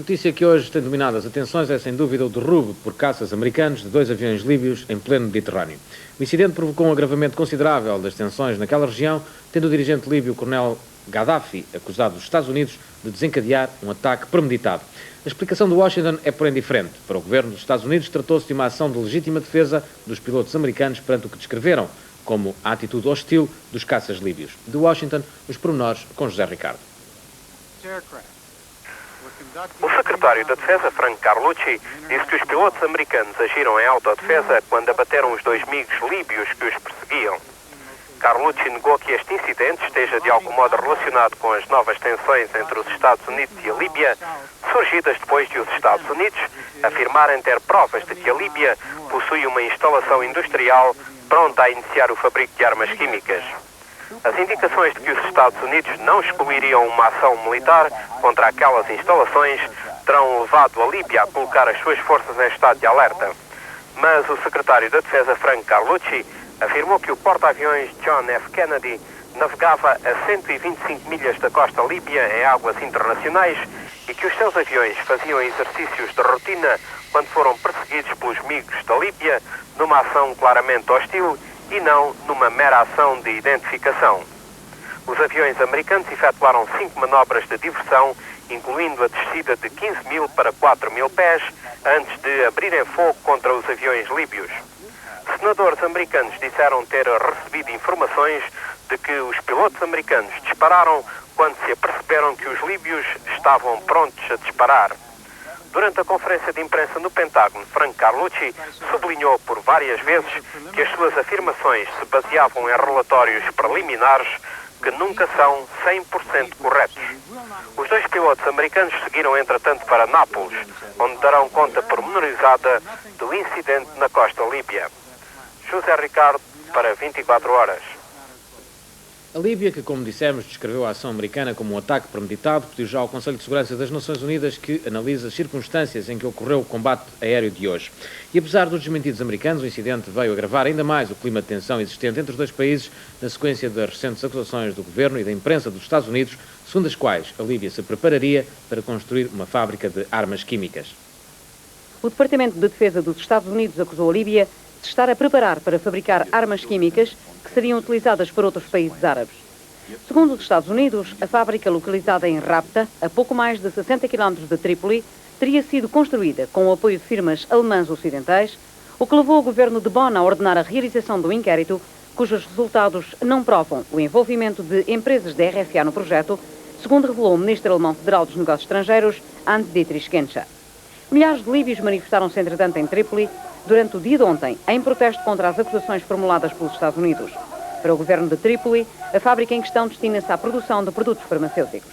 notícia que hoje tem dominado as atenções é, sem dúvida, o derrubo por caças americanos de 2 aviões líbios em pleno Mediterrâneo. O incidente provocou um agravamento considerável das tensões naquela região, tendo o dirigente líbio, o coronel Gaddafi, acusado dos Estados Unidos de desencadear um ataque premeditado. A explicação de Washington é, porém, diferente. Para o governo dos Estados Unidos, tratou-se de uma ação de legítima defesa dos pilotos americanos perante o que descreveram como a atitude hostil dos caças líbios. De Washington, os pormenores com José Ricardo. O secretário da Defesa, Frank Carlucci, disse que os pilotos americanos agiram em autodefesa quando abateram os 2 MiGs líbios que os perseguiam. Carlucci negou que este incidente esteja de algum modo relacionado com as novas tensões entre os Estados Unidos e a Líbia, surgidas depois de os Estados Unidos afirmarem ter provas de que a Líbia possui uma instalação industrial pronta a iniciar o fabrico de armas químicas. As indicações de que os Estados Unidos não excluiriam uma ação militar contra aquelas instalações terão levado a Líbia a colocar as suas forças em estado de alerta. Mas o secretário da Defesa, Frank Carlucci, afirmou que o porta-aviões John F. Kennedy navegava a 125 milhas da costa líbia em águas internacionais e que os seus aviões faziam exercícios de rotina quando foram perseguidos pelos MiGs da Líbia numa ação claramente hostil e não numa mera ação de identificação. Os aviões americanos efetuaram 5 manobras de diversão, incluindo a descida de 15.000 para 4.000 pés, antes de abrirem fogo contra os aviões líbios. Senadores americanos disseram ter recebido informações de que os pilotos americanos dispararam quando se aperceberam que os líbios estavam prontos a disparar. Durante a conferência de imprensa no Pentágono, Frank Carlucci sublinhou por várias vezes que as suas afirmações se baseavam em relatórios preliminares que nunca são 100% corretos. Os 2 pilotos americanos seguiram, entretanto, para Nápoles, onde darão conta pormenorizada do incidente na costa líbia. José Ricardo, para 24 horas. A Líbia, que, como dissemos, descreveu a ação americana como um ataque premeditado, pediu já ao Conselho de Segurança das Nações Unidas que analise as circunstâncias em que ocorreu o combate aéreo de hoje. E apesar dos desmentidos americanos, o incidente veio agravar ainda mais o clima de tensão existente entre os 2 países na sequência das recentes acusações do governo e da imprensa dos Estados Unidos, segundo as quais a Líbia se prepararia para construir uma fábrica de armas químicas. O Departamento de Defesa dos Estados Unidos acusou a Líbia de estar a preparar para fabricar armas químicas que seriam utilizadas por outros países árabes. Segundo os Estados Unidos, a fábrica localizada em Rapta, a pouco mais de 60 km de Trípoli, teria sido construída com o apoio de firmas alemãs ocidentais, o que levou o governo de Bonn a ordenar a realização do inquérito, cujos resultados não provam o envolvimento de empresas da RFA no projeto, segundo revelou o ministro alemão federal dos Negócios Estrangeiros, Hans-Dietrich Genscher. Milhares de líbios manifestaram-se, entretanto, em Trípoli durante o dia de ontem, em protesto contra as acusações formuladas pelos Estados Unidos. Para o governo de Trípoli, a fábrica em questão destina-se à produção de produtos farmacêuticos.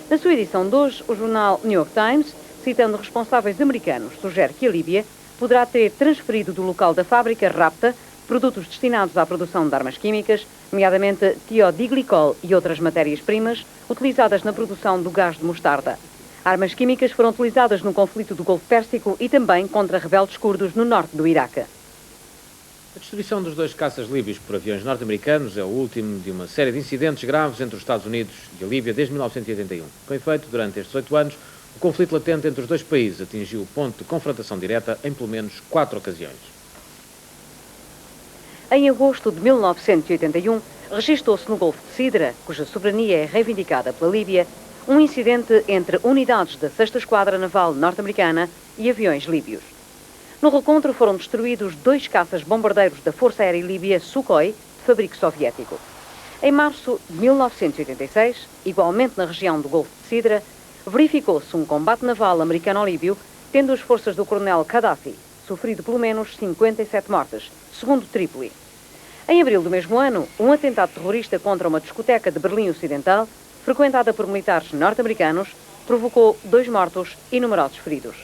Na sua edição de hoje, o jornal New York Times, citando responsáveis americanos, sugere que a Líbia poderá ter transferido do local da fábrica Rapta produtos destinados à produção de armas químicas, nomeadamente tiodiglicol e outras matérias-primas utilizadas na produção do gás de mostarda. Armas químicas foram utilizadas no conflito do Golfo Pérsico e também contra rebeldes curdos no norte do Iraque. A destruição dos 2 caças líbios por aviões norte-americanos é o último de uma série de incidentes graves entre os Estados Unidos e a Líbia desde 1981. Com efeito, durante estes 8 anos, o conflito latente entre os 2 países atingiu o ponto de confrontação direta em pelo menos 4 ocasiões. Em agosto de 1981, registou-se no Golfo de Sidra, cuja soberania é reivindicada pela Líbia, um incidente entre unidades da 6ª Esquadra Naval norte-americana e aviões líbios. No recontro foram destruídos 2 caças bombardeiros da Força Aérea Líbia Sukhoi, de fabrico soviético. Em março de 1986, igualmente na região do Golfo de Sidra, verificou-se um combate naval americano-líbio, tendo as forças do coronel Gaddafi sofrido pelo menos 57 mortes, segundo Trípoli. Em abril do mesmo ano, um atentado terrorista contra uma discoteca de Berlim Ocidental, frequentada por militares norte-americanos, provocou 2 mortos e numerosos feridos.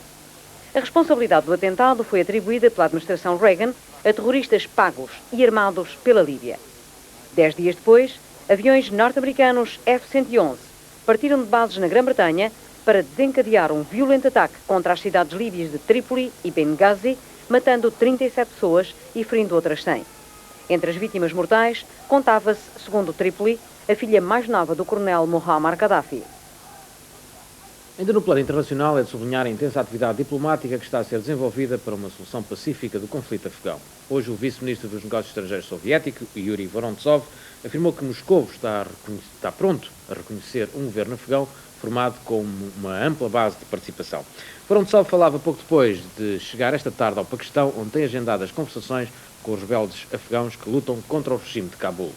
A responsabilidade do atentado foi atribuída pela administração Reagan a terroristas pagos e armados pela Líbia. 10 dias depois, aviões norte-americanos F-111 partiram de bases na Grã-Bretanha para desencadear um violento ataque contra as cidades líbias de Trípoli e Benghazi, matando 37 pessoas e ferindo outras 100. Entre as vítimas mortais, contava-se, segundo Trípoli, a filha mais nova do coronel Muammar Gaddafi. Ainda no plano internacional, é de sublinhar a intensa atividade diplomática que está a ser desenvolvida para uma solução pacífica do conflito afegão. Hoje, o vice-ministro dos Negócios Estrangeiros soviético, Yuri Vorontsov, afirmou que Moscou está pronto a reconhecer um governo afegão formado com uma ampla base de participação. Vorontsov falava pouco depois de chegar esta tarde ao Paquistão, onde tem agendadas conversações com os rebeldes afegãos que lutam contra o regime de Cabul.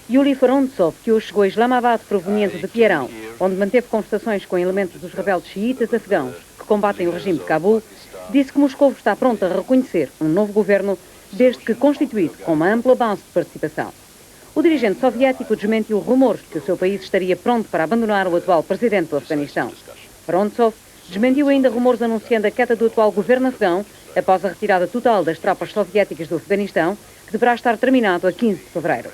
Yuri Vorontsov, que hoje chegou a Islamabad proveniente de Teherão, onde manteve conversações com elementos dos rebeldes xiitas afegãos que combatem o regime de Cabul, disse que Moscou está pronto a reconhecer um novo governo, desde que constituído com uma ampla base de participação. O dirigente soviético desmentiu rumores de que o seu país estaria pronto para abandonar o atual presidente do Afeganistão. Vorontsov desmentiu ainda rumores anunciando a queda do atual governo afegão após a retirada total das tropas soviéticas do Afeganistão, que deverá estar terminado a 15 de fevereiro.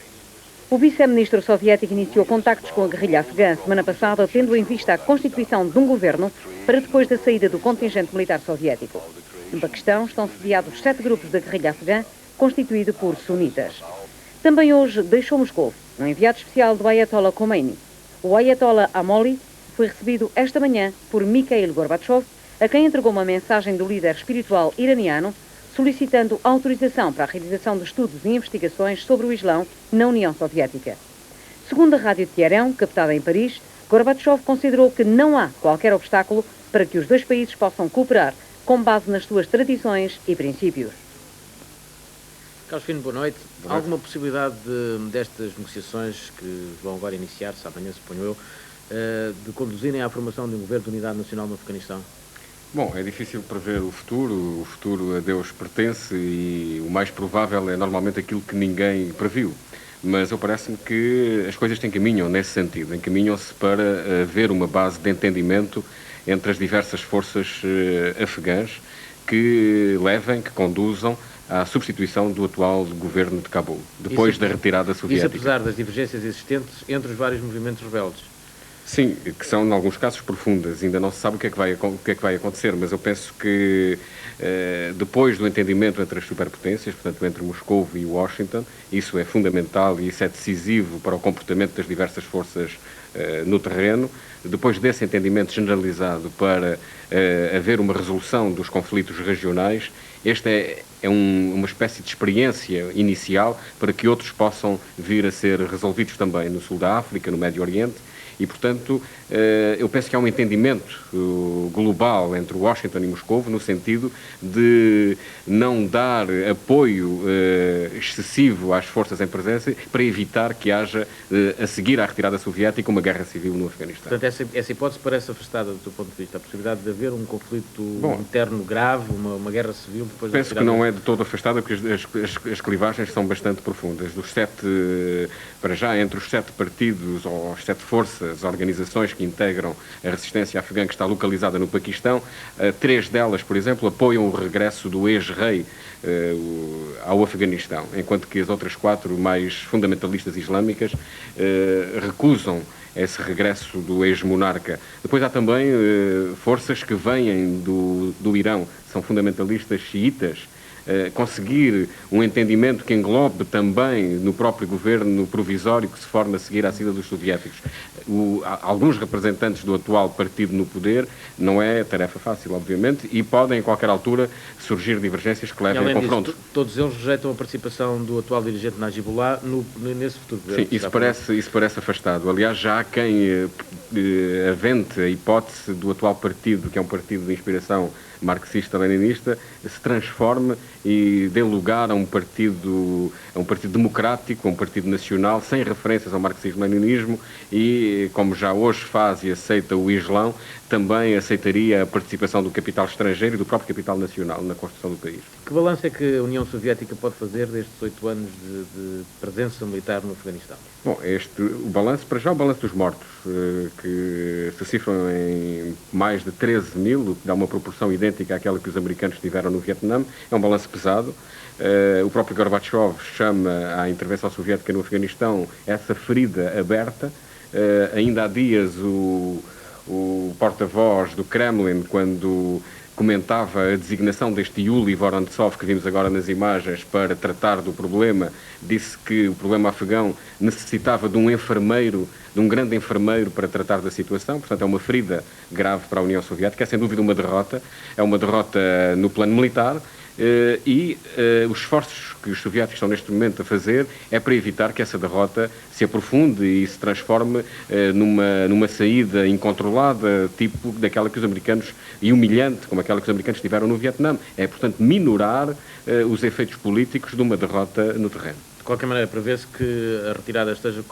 O vice-ministro soviético iniciou contactos com a guerrilha afegã semana passada, tendo em vista a constituição de um governo para depois da saída do contingente militar soviético. No Paquistão estão sediados 7 grupos da guerrilha afegã, constituído por sunitas. Também hoje deixou Moscou um enviado especial do Ayatollah Khomeini. O Ayatollah Amoli foi recebido esta manhã por Mikhail Gorbachev, a quem entregou uma mensagem do líder espiritual iraniano, solicitando autorização para a realização de estudos e investigações sobre o Islão na União Soviética. Segundo a Rádio Teherão, captada em Paris, Gorbachev considerou que não há qualquer obstáculo para que os dois países possam cooperar com base nas suas tradições e princípios. Carlos Fino, boa noite. Há alguma possibilidade destas negociações que vão agora iniciar-se, amanhã suponho eu, de conduzirem à formação de um governo de unidade nacional no Afeganistão? Bom, é difícil prever o futuro a Deus pertence e o mais provável é normalmente aquilo que ninguém previu. Mas eu parece-me que as coisas encaminham nesse sentido, encaminham-se para haver uma base de entendimento entre as diversas forças afegãs que conduzam à substituição do atual governo de Cabul, depois da retirada soviética. Isso apesar das divergências existentes entre os vários movimentos rebeldes? Sim, que são, em alguns casos, profundas. Ainda não se sabe o que é que vai acontecer, mas eu penso que depois do entendimento entre as superpotências, portanto, entre Moscou e Washington, isso é fundamental e isso é decisivo para o comportamento das diversas forças no terreno. Depois desse entendimento generalizado para haver uma resolução dos conflitos regionais, esta é uma espécie de experiência inicial para que outros possam vir a ser resolvidos também no sul da África, no Médio Oriente. E, portanto, eu penso que há um entendimento global entre Washington e Moscou no sentido de não dar apoio excessivo às forças em presença para evitar que haja, a seguir à retirada soviética, uma guerra civil no Afeganistão. Portanto, essa hipótese parece afastada do teu ponto de vista, a possibilidade de haver um conflito interno grave, uma guerra civil depois da retirada? Penso que não é de todo afastada, porque as clivagens são bastante profundas. Para já, entre os 7 partidos ou as 7 forças, organizações que integram a resistência afegã que está localizada no Paquistão, 3 delas, por exemplo, apoiam o regresso do ex-rei ao Afeganistão, enquanto que as outras 4 mais fundamentalistas islâmicas recusam esse regresso do ex-monarca. Depois há também forças que vêm do Irão, são fundamentalistas xiitas, conseguir um entendimento que englobe também no próprio governo provisório que se forma a seguir à saída dos soviéticos. Alguns representantes do atual partido no poder, não é tarefa fácil, obviamente, e podem, em qualquer altura, surgir divergências que levem a confrontos. Todos eles rejeitam a participação do atual dirigente Najibullah nesse futuro governo. Sim, isso parece afastado. Aliás, já há quem avente a hipótese do atual partido, que é um partido de inspiração marxista-leninista, se transforme e dê lugar a um partido democrático, a um partido nacional, sem referências ao marxismo-leninismo e, como já hoje faz e aceita o Islão, também aceitaria a participação do capital estrangeiro e do próprio capital nacional na construção do país. Que balanço é que a União Soviética pode fazer destes 8 anos de presença militar no Afeganistão? Bom, o balanço dos mortos, que se cifram em mais de 13 mil, o que dá uma proporção idêntica àquela que os americanos tiveram no Vietnã, é um balanço pesado. O próprio Gorbachev chama à intervenção soviética no Afeganistão essa ferida aberta. Ainda há dias o porta-voz do Kremlin, quando comentava a designação deste Yuli Vorontsov, que vimos agora nas imagens, para tratar do problema. Disse que o problema afegão necessitava de um enfermeiro, de um grande enfermeiro para tratar da situação. Portanto, é uma ferida grave para a União Soviética. É sem dúvida uma derrota. É uma derrota no plano militar. Os esforços que os soviéticos estão neste momento a fazer é para evitar que essa derrota se aprofunde e se transforme numa saída incontrolada, tipo daquela que os americanos, e humilhante, como aquela que os americanos tiveram no Vietnã. É, portanto, minorar os efeitos políticos de uma derrota no terreno. De qualquer maneira, prevê-se que a retirada esteja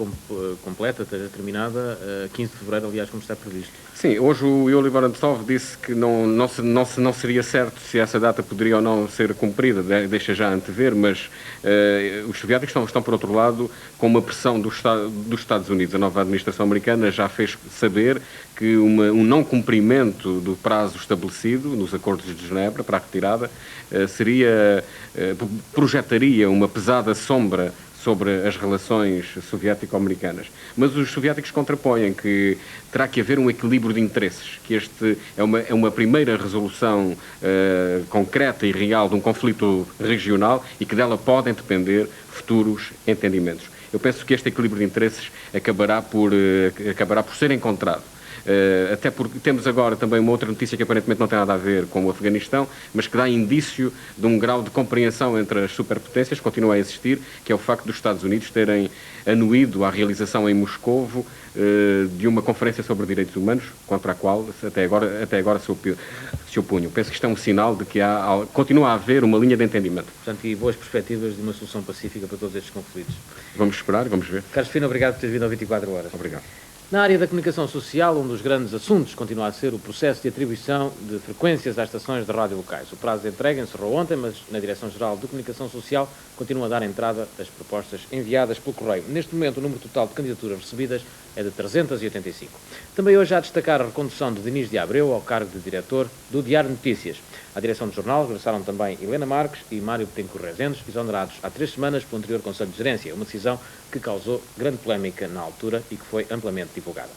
completa, esteja terminada, 15 de fevereiro, aliás, como está previsto. Sim, hoje o Yuli Vorontsov disse que não seria certo se essa data poderia ou não ser cumprida, deixa já antever, mas os soviéticos estão, por outro lado, com uma pressão dos Estados Unidos. A nova administração americana já fez saber que um não cumprimento do prazo estabelecido nos acordos de Genebra para a retirada projetaria uma pesada sombra sobre as relações soviético-americanas. Mas os soviéticos contrapõem que terá que haver um equilíbrio de interesses, que este é uma primeira resolução concreta e real de um conflito regional e que dela podem depender futuros entendimentos. Eu penso que este equilíbrio de interesses acabará por ser encontrado. Até porque temos agora também uma outra notícia que aparentemente não tem nada a ver com o Afeganistão, mas que dá indício de um grau de compreensão entre as superpotências que continua a existir, que é o facto dos Estados Unidos terem anuído à realização em Moscovo de uma conferência sobre direitos humanos, contra a qual até agora se opunham. Penso que isto é um sinal de que continua a haver uma linha de entendimento. Portanto, e boas perspectivas de uma solução pacífica para todos estes conflitos. Vamos esperar, vamos ver. Carlos Fino, obrigado por ter vindo ao 24 Horas. Obrigado. Na área da comunicação social, um dos grandes assuntos continua a ser o processo de atribuição de frequências às estações de rádio locais. O prazo de entrega encerrou ontem, mas na Direção-Geral de Comunicação Social continua a dar entrada às propostas enviadas pelo Correio. Neste momento, o número total de candidaturas recebidas é de 385. Também hoje há a destacar a recondução de Dinis de Abreu ao cargo de diretor do Diário de Notícias. À direção do jornal regressaram também Helena Marques e Mário Betancourt Rezendes, exonerados há 3 semanas pelo anterior Conselho de Gerência, uma decisão que causou grande polémica na altura e que foi amplamente divulgada.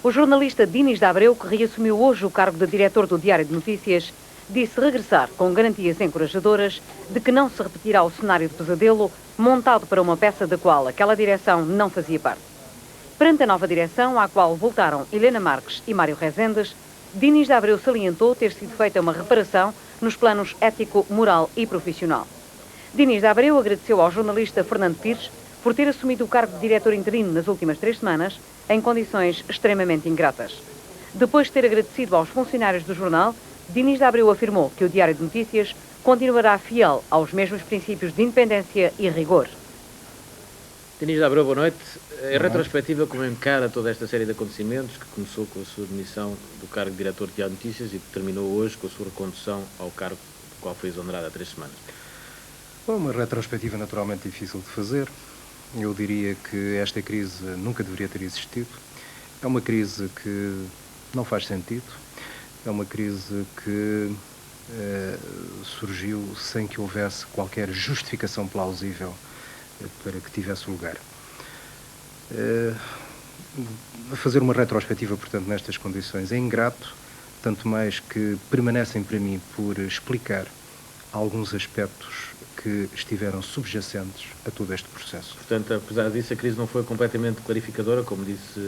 O jornalista Dinis de Abreu, que reassumiu hoje o cargo de diretor do Diário de Notícias, disse regressar com garantias encorajadoras de que não se repetirá o cenário de pesadelo montado para uma peça da qual aquela direção não fazia parte. Perante a nova direção, à qual voltaram Helena Marques e Mário Rezendes, Dinis de Abreu salientou ter sido feita uma reparação nos planos ético, moral e profissional. Dinis de Abreu agradeceu ao jornalista Fernando Pires por ter assumido o cargo de diretor interino nas últimas 3 semanas, em condições extremamente ingratas. Depois de ter agradecido aos funcionários do jornal, Dinis de Abreu afirmou que o Diário de Notícias continuará fiel aos mesmos princípios de independência e rigor. Dinis de Abreu, boa noite. Em retrospectiva, como encara toda esta série de acontecimentos que começou com a sua demissão do cargo de diretor de Diário de Notícias e que terminou hoje com a sua recondução ao cargo do qual foi exonerado há 3 semanas? Bom, uma retrospectiva naturalmente difícil de fazer. Eu diria que esta crise nunca deveria ter existido. É uma crise que não faz sentido. É uma crise que surgiu sem que houvesse qualquer justificação plausível para que tivesse lugar. Fazer uma retrospectiva, portanto, nestas condições é ingrato, tanto mais que permanecem para mim por explicar alguns aspectos que estiveram subjacentes a todo este processo. Portanto, apesar disso, a crise não foi completamente clarificadora, como disse...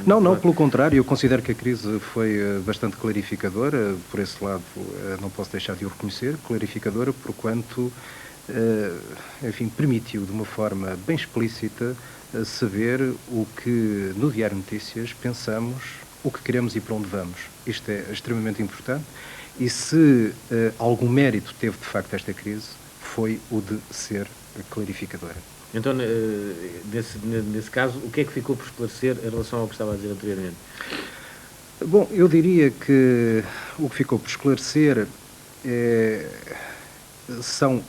Não, pelo contrário, eu considero que a crise foi bastante clarificadora, por esse lado não posso deixar de o reconhecer, clarificadora porquanto, enfim, permitiu de uma forma bem explícita saber o que no Diário de Notícias pensamos, o que queremos e para onde vamos. Isto é extremamente importante e se algum mérito teve de facto esta crise, foi o de ser clarificadora. Então, nesse caso, o que é que ficou por esclarecer em relação ao que estava a dizer anteriormente? Bom, eu diria que o que ficou por esclarecer são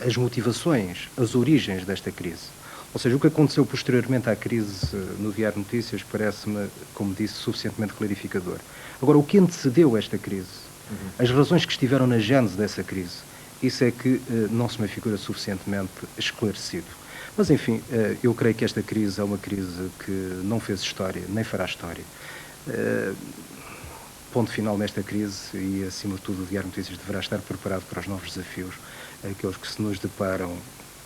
as motivações, as origens desta crise. Ou seja, o que aconteceu posteriormente à crise no Diário de Notícias parece-me, como disse, suficientemente clarificador. Agora, o que antecedeu esta crise, as razões que estiveram na gênese dessa crise, isso é que não se me figura suficientemente esclarecido. Mas, enfim, eu creio que esta crise é uma crise que não fez história, nem fará história. ponto final nesta crise e, acima de tudo, o Diário de Notícias deverá estar preparado para os novos desafios, aqueles que se nos deparam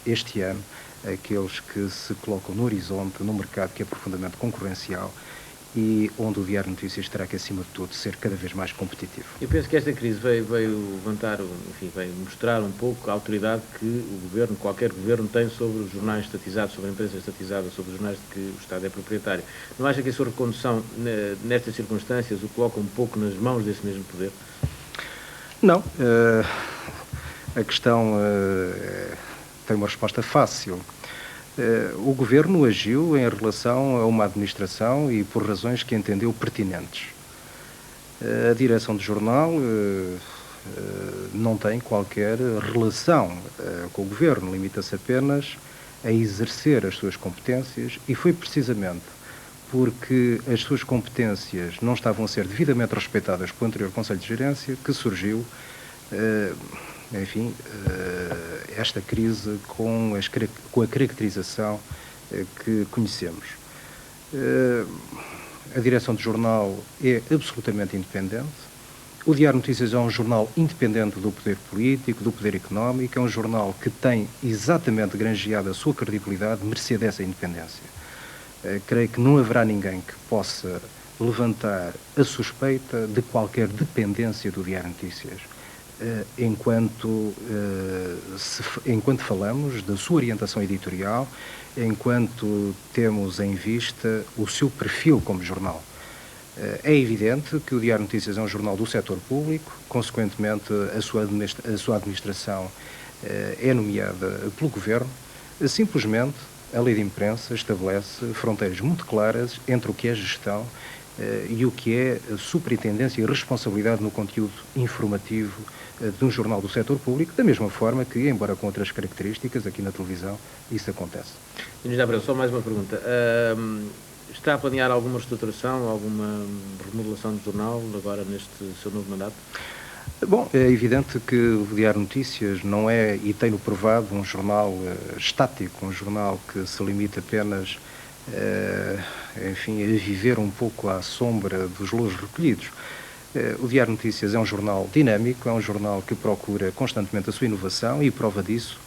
este ano, aqueles que se colocam no horizonte, num mercado que é profundamente concorrencial e onde o Diário de Notícias terá que, acima de tudo, ser cada vez mais competitivo. Eu penso que esta crise veio levantar, enfim, veio mostrar um pouco a autoridade que o governo, qualquer governo, tem sobre os jornais estatizados, sobre empresas estatizadas, sobre os jornais de que o Estado é proprietário. Não acha que a sua recondução, nestas circunstâncias, o coloca um pouco nas mãos desse mesmo poder? Não. A questão tem uma resposta fácil. O Governo agiu em relação a uma administração e por razões que entendeu pertinentes. A direção do jornal não tem qualquer relação com o Governo, limita-se apenas a exercer as suas competências e foi precisamente porque as suas competências não estavam a ser devidamente respeitadas pelo anterior Conselho de Gerência que surgiu esta crise com a caracterização que conhecemos. A direção do jornal é absolutamente independente. O Diário de Notícias é um jornal independente do poder político, do poder económico, é um jornal que tem exatamente granjeado a sua credibilidade mercê dessa independência. Creio que não haverá ninguém que possa levantar a suspeita de qualquer dependência do Diário de Notícias. Enquanto falamos da sua orientação editorial, enquanto temos em vista o seu perfil como jornal. É evidente que o Diário de Notícias é um jornal do setor público, consequentemente a sua administração é nomeada pelo Governo. Simplesmente a lei de imprensa estabelece fronteiras muito claras entre o que é gestão e o que é superintendência e responsabilidade no conteúdo informativo de um jornal do setor público, da mesma forma que, embora com outras características, aqui na televisão, isso acontece. Inês Abreu, só mais uma pergunta. Está a planear alguma reestruturação, alguma remodelação do jornal, agora neste seu novo mandato? Bom, é evidente que o Diário de Notícias não é, e tem-no provado, um jornal estático, um jornal que se limita apenas a viver um pouco à sombra dos louros recolhidos. O Diário de Notícias é um jornal dinâmico, é um jornal que procura constantemente a sua inovação e prova disso,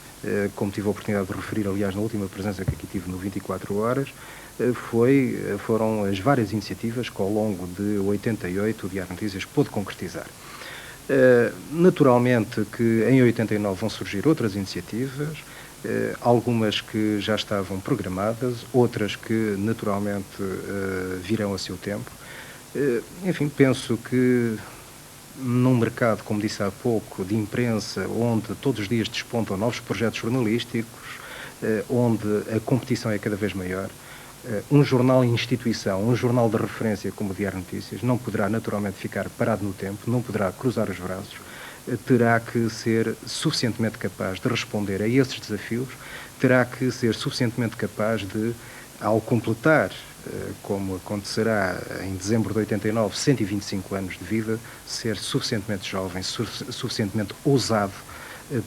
como tive a oportunidade de referir, aliás, na última presença que aqui tive no 24 Horas, foram as várias iniciativas que ao longo de 88 o Diário de Notícias pôde concretizar. Naturalmente que em 89 vão surgir outras iniciativas, algumas que já estavam programadas, outras que naturalmente virão a seu tempo. Enfim, penso que num mercado, como disse há pouco, de imprensa, onde todos os dias despontam novos projetos jornalísticos, onde a competição é cada vez maior, um jornal em instituição, um jornal de referência como o Diário de Notícias, não poderá naturalmente ficar parado no tempo, não poderá cruzar os braços, terá que ser suficientemente capaz de responder a esses desafios, terá que ser suficientemente capaz de, ao completar, como acontecerá em dezembro de 89, 125 anos de vida, ser suficientemente jovem, suficientemente ousado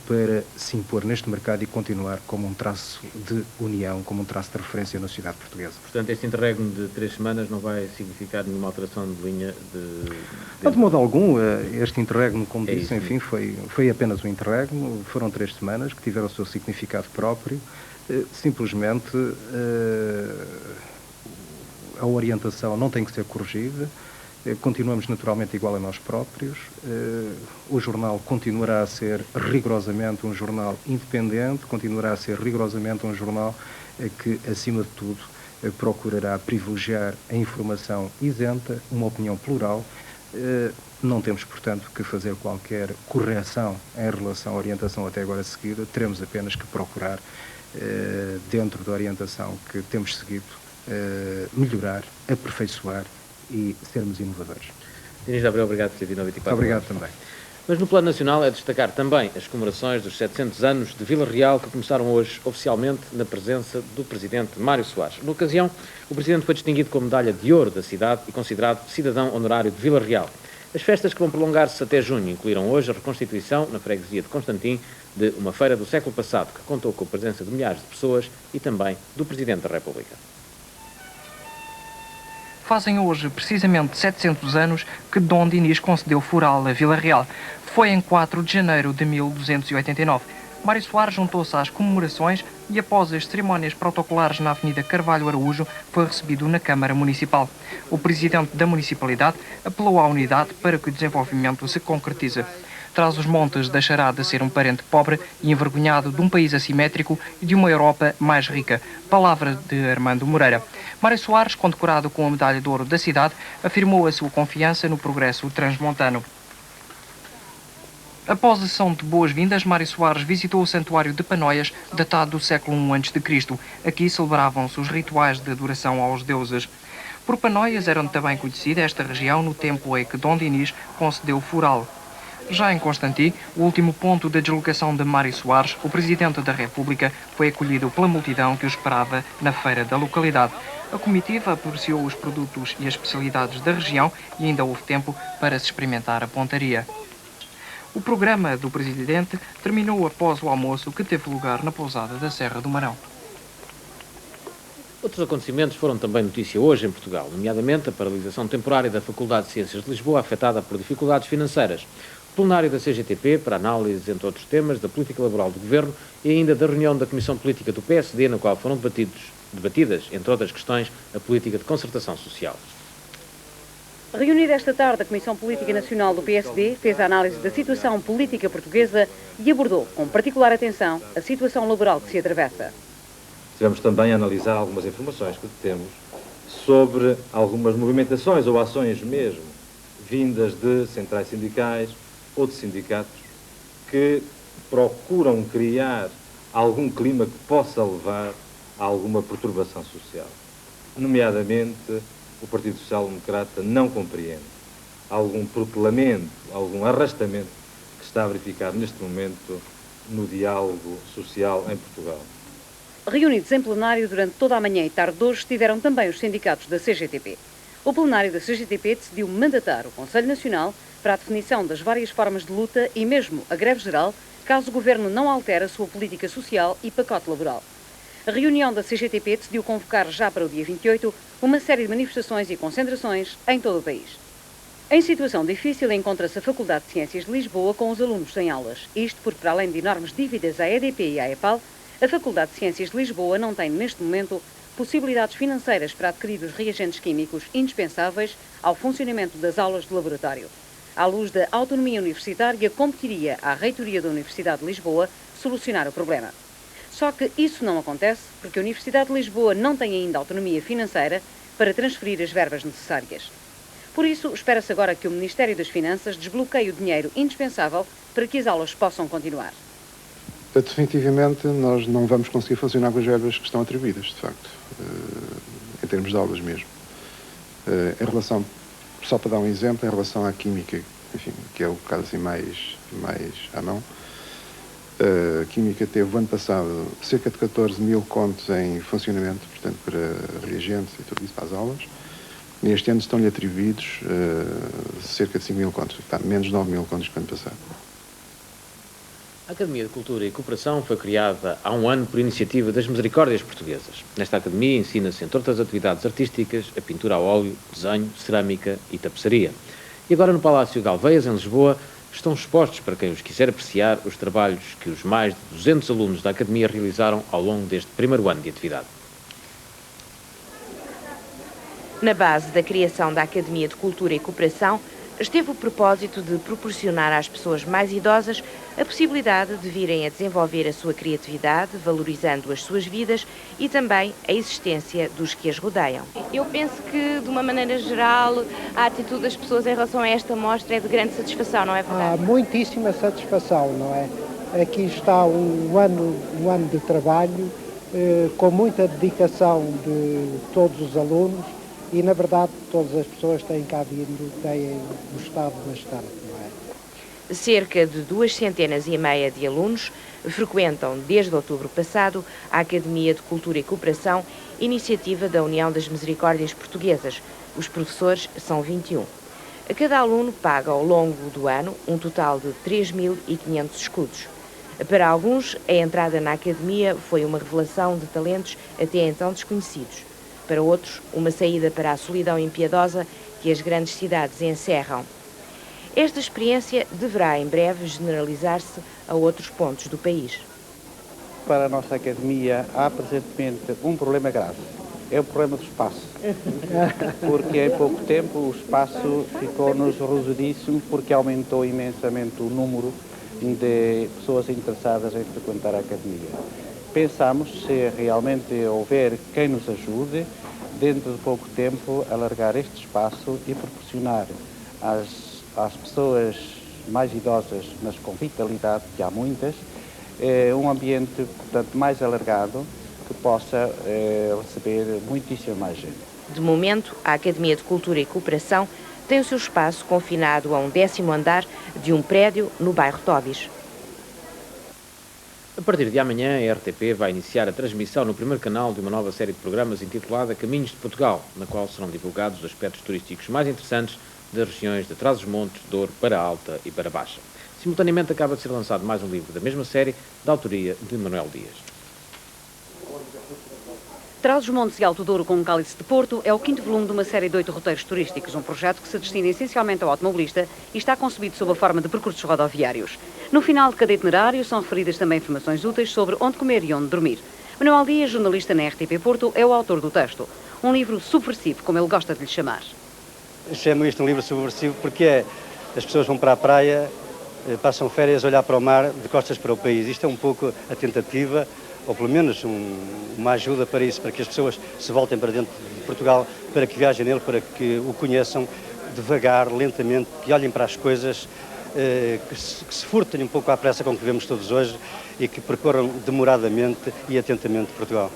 para se impor neste mercado e continuar como um traço de união, como um traço de referência na sociedade portuguesa. Portanto, este interregno de 3 semanas não vai significar nenhuma alteração de linha De modo algum, este interregno, como disse, isso, enfim, foi apenas um interregno, foram 3 semanas que tiveram o seu significado próprio, simplesmente a orientação não tem que ser corrigida, continuamos naturalmente igual a nós próprios, o jornal continuará a ser rigorosamente um jornal independente, continuará a ser rigorosamente um jornal que, acima de tudo, procurará privilegiar a informação isenta, uma opinião plural. Não temos, portanto, que fazer qualquer correção em relação à orientação até agora seguida, teremos apenas que procurar, dentro da orientação que temos seguido, melhorar, aperfeiçoar e sermos inovadores. Inês Abreu, obrigado por ter vindo ao 24 Obrigado também. Mas no plano nacional é destacar também as comemorações dos 700 anos de Vila Real, que começaram hoje oficialmente na presença do Presidente Mário Soares. Na ocasião, o Presidente foi distinguido com a medalha de ouro da cidade e considerado cidadão honorário de Vila Real. As festas que vão prolongar-se até junho incluíram hoje a reconstituição, na freguesia de Constantim, de uma feira do século passado, que contou com a presença de milhares de pessoas e também do Presidente da República. Fazem hoje precisamente 700 anos que Dom Dinis concedeu fural a Vila Real. Foi em 4 de janeiro de 1289. Mário Soares juntou-se às comemorações e, após as cerimónias protocolares na Avenida Carvalho Araújo, foi recebido na Câmara Municipal. O presidente da municipalidade apelou à unidade para que o desenvolvimento se concretize. Trás-os-Montes deixará de ser um parente pobre e envergonhado de um país assimétrico e de uma Europa mais rica. Palavra de Armando Moreira. Mário Soares, condecorado com a medalha de ouro da cidade, afirmou a sua confiança no progresso transmontano. Após a sessão de boas-vindas, Mário Soares visitou o Santuário de Panóias, datado do século I a.C. Aqui celebravam-se os rituais de adoração aos deuses. Por Panóias era também conhecida esta região no tempo em que Dom Dinis concedeu fural. Já em Constantí, o último ponto da deslocação de Mário Soares, o Presidente da República foi acolhido pela multidão que o esperava na feira da localidade. A comitiva apreciou os produtos e as especialidades da região e ainda houve tempo para se experimentar a pontaria. O programa do Presidente terminou após o almoço que teve lugar na pousada da Serra do Marão. Outros acontecimentos foram também notícia hoje em Portugal, nomeadamente a paralisação temporária da Faculdade de Ciências de Lisboa, afetada por dificuldades financeiras, o plenário da CGTP para análise, entre outros temas, da política laboral do Governo e ainda da reunião da Comissão Política do PSD, na qual foram debatidas, entre outras questões, a política de concertação social. Reunida esta tarde, a Comissão Política Nacional do PSD fez a análise da situação política portuguesa e abordou, com particular atenção, a situação laboral que se atravessa. Tivemos também a analisar algumas informações que temos sobre algumas movimentações ou ações mesmo, vindas de centrais sindicais ou de sindicatos, que procuram criar algum clima que possa levar a alguma perturbação social. Nomeadamente, o Partido Social Democrata não compreende algum protelamento, algum arrastamento que está a verificar neste momento no diálogo social em Portugal. Reunidos em plenário durante toda a manhã e tarde de hoje, estiveram também os sindicatos da CGTP. O plenário da CGTP decidiu mandatar o Conselho Nacional para a definição das várias formas de luta e mesmo a greve geral, caso o Governo não altere a sua política social e pacote laboral. A reunião da CGTP decidiu convocar já para o dia 28 uma série de manifestações e concentrações em todo o país. Em situação difícil encontra-se a Faculdade de Ciências de Lisboa com os alunos sem aulas. Isto porque, para além de enormes dívidas à EDP e à EPAL, a Faculdade de Ciências de Lisboa não tem, neste momento, possibilidades financeiras para adquirir os reagentes químicos indispensáveis ao funcionamento das aulas de laboratório. À luz da autonomia universitária, competiria à Reitoria da Universidade de Lisboa solucionar o problema. Só que isso não acontece porque a Universidade de Lisboa não tem ainda autonomia financeira para transferir as verbas necessárias. Por isso, espera-se agora que o Ministério das Finanças desbloqueie o dinheiro indispensável para que as aulas possam continuar. Definitivamente, nós não vamos conseguir funcionar com as verbas que estão atribuídas, de facto, em termos de aulas mesmo. Em relação, só para dar um exemplo, em relação à química, enfim, que é o caso assim mais à mão, a Química teve, o ano passado, cerca de 14 mil contos em funcionamento, portanto, para reagentes e tudo isso, para as aulas. E este ano estão-lhe atribuídos cerca de 5 mil contos, portanto, menos 9 mil contos que o ano passado. A Academia de Cultura e Cooperação foi criada há um ano por iniciativa das Misericórdias Portuguesas. Nesta academia ensina-se, entre outras atividades artísticas, a pintura a óleo, desenho, cerâmica e tapeçaria. E agora, no Palácio de Alveias, em Lisboa, estão expostos para quem os quiser apreciar os trabalhos que os mais de 200 alunos da Academia realizaram ao longo deste primeiro ano de atividade. Na base da criação da Academia de Cultura e Cooperação esteve o propósito de proporcionar às pessoas mais idosas a possibilidade de virem a desenvolver a sua criatividade, valorizando as suas vidas e também a existência dos que as rodeiam. Eu penso que, de uma maneira geral, a atitude das pessoas em relação a esta mostra é de grande satisfação, não é verdade? Há muitíssima satisfação, não é? Aqui está um ano de trabalho, com muita dedicação de todos os alunos e, na verdade, todas as pessoas que têm cá vindo têm gostado bastante, não é? Cerca de 250 de alunos frequentam, desde outubro passado, a Academia de Cultura e Cooperação, iniciativa da União das Misericórdias Portuguesas. Os professores são 21. Cada aluno paga ao longo do ano um total de 3.500 escudos. Para alguns, a entrada na Academia foi uma revelação de talentos até então desconhecidos. Para outros, uma saída para a solidão impiedosa que as grandes cidades encerram. Esta experiência deverá em breve generalizar-se a outros pontos do país. Para a nossa academia há presentemente um problema grave. É o problema do espaço. Porque em pouco tempo o espaço ficou-nos reduzido porque aumentou imensamente o número de pessoas interessadas em frequentar a academia. Pensamos, se realmente houver quem nos ajude, dentro de pouco tempo, alargar este espaço e proporcionar às pessoas mais idosas, mas com vitalidade, que há muitas, um ambiente, portanto, mais alargado, que possa receber muitíssima mais gente. De momento, a Academia de Cultura e Cooperação tem o seu espaço confinado a um 10º andar de um prédio no bairro Tóvis. A partir de amanhã, a RTP vai iniciar a transmissão no primeiro canal de uma nova série de programas intitulada Caminhos de Portugal, na qual serão divulgados os aspectos turísticos mais interessantes das regiões de Trás-os-Montes, Douro, Para Alta e Para Baixa. Simultaneamente acaba de ser lançado mais um livro da mesma série, da autoria de Manuel Dias. Trás-os-Montes e Alto Douro com um cálice de Porto é o 5º volume de uma série de 8 roteiros turísticos, um projeto que se destina essencialmente ao automobilista e está concebido sob a forma de percursos rodoviários. No final de cada itinerário são referidas também informações úteis sobre onde comer e onde dormir. Manuel Dias, jornalista na RTP Porto, é o autor do texto. Um livro subversivo, como ele gosta de lhe chamar. Chamo isto um livro subversivo porque as pessoas vão para a praia, passam férias a olhar para o mar de costas para o país. Isto é um pouco a tentativa, ou pelo menos uma ajuda para isso, para que as pessoas se voltem para dentro de Portugal, para que viajem nele, para que o conheçam devagar, lentamente, que olhem para as coisas, que se furtem um pouco à pressa com que vivemos todos hoje e que percorram demoradamente e atentamente Portugal.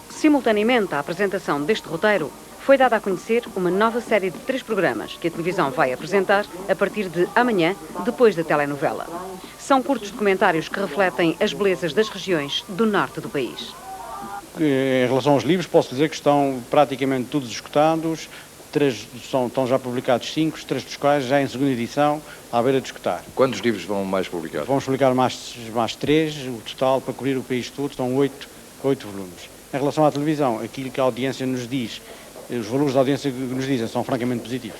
Simultaneamente à apresentação deste roteiro, foi dada a conhecer uma nova série de 3 programas que a televisão vai apresentar a partir de amanhã, depois da telenovela. São curtos documentários que refletem as belezas das regiões do norte do país. Em relação aos livros, posso dizer que estão praticamente todos esgotados. 3 estão já publicados 5, 3 dos quais já em segunda edição, à beira de esgotar. Quantos livros vão mais publicar? Vamos publicar mais 3, o total para cobrir o país todo, estão 8 volumes. Em relação à televisão, aquilo que a audiência nos diz, os valores da audiência que nos dizem são francamente positivos.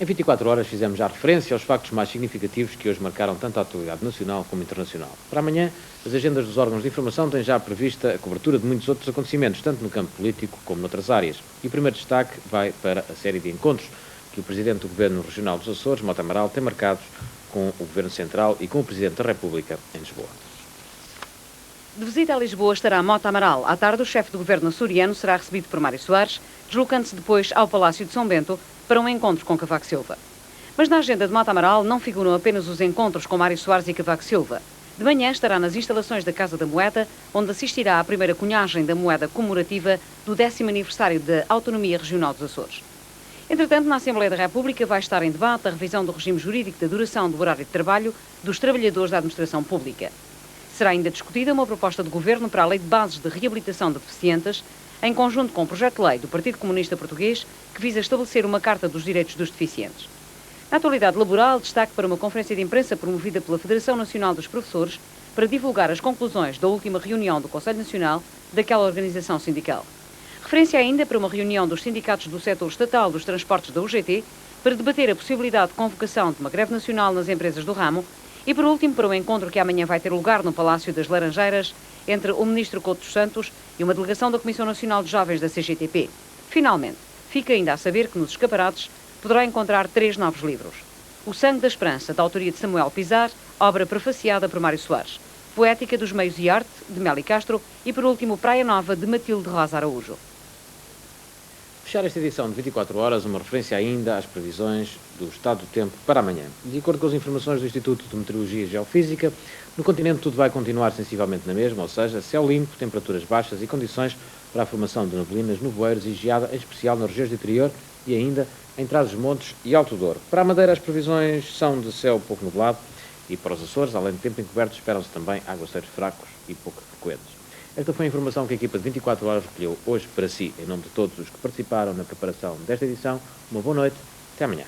Em 24 horas fizemos já referência aos factos mais significativos que hoje marcaram tanto a atualidade nacional como internacional. Para amanhã, as agendas dos órgãos de informação têm já prevista a cobertura de muitos outros acontecimentos, tanto no campo político como noutras áreas. E o primeiro destaque vai para a série de encontros que o Presidente do Governo Regional dos Açores, Mota Amaral, tem marcados com o Governo Central e com o Presidente da República em Lisboa. De visita a Lisboa estará Mota Amaral. À tarde, o chefe do governo açoriano será recebido por Mário Soares, deslocando-se depois ao Palácio de São Bento para um encontro com Cavaco Silva. Mas na agenda de Mota Amaral não figuram apenas os encontros com Mário Soares e Cavaco Silva. De manhã estará nas instalações da Casa da Moeda, onde assistirá à primeira cunhagem da moeda comemorativa do 10º aniversário da Autonomia Regional dos Açores. Entretanto, na Assembleia da República vai estar em debate a revisão do regime jurídico da duração do horário de trabalho dos trabalhadores da administração pública. Será ainda discutida uma proposta de governo para a Lei de Bases de Reabilitação de Deficientes, em conjunto com o projeto de lei do Partido Comunista Português, que visa estabelecer uma Carta dos Direitos dos Deficientes. Na atualidade laboral, destaque para uma conferência de imprensa promovida pela Federação Nacional dos Professores para divulgar as conclusões da última reunião do Conselho Nacional daquela organização sindical. Referência ainda para uma reunião dos sindicatos do setor estatal dos transportes da UGT para debater a possibilidade de convocação de uma greve nacional nas empresas do ramo e, por último, para um encontro que amanhã vai ter lugar no Palácio das Laranjeiras entre o Ministro Couto dos Santos e uma delegação da Comissão Nacional de Jovens da CGTP. Finalmente, fica ainda a saber que nos escaparates poderá encontrar 3 novos livros. O Sangue da Esperança, da autoria de Samuel Pizar, obra prefaciada por Mário Soares. Poética dos Meios e Arte, de Meli Castro. E, por último, Praia Nova, de Matilde Rosa Araújo. Fechar esta edição de 24 horas, uma referência ainda às previsões do estado do tempo para amanhã. De acordo com as informações do Instituto de Meteorologia e Geofísica, no continente tudo vai continuar sensivelmente na mesma, ou seja, céu limpo, temperaturas baixas e condições para a formação de neblinas, nevoeiros e geada, em especial nas regiões do interior e ainda em Trás-os-Montes e Alto Douro. Para a Madeira, as previsões são de céu pouco nublado e para os Açores, além de tempo encoberto, esperam-se também aguaceiros fracos e pouco frequentes. Esta foi a informação que a equipa de 24 horas recolheu hoje para si. Em nome de todos os que participaram na preparação desta edição, uma boa noite, até amanhã.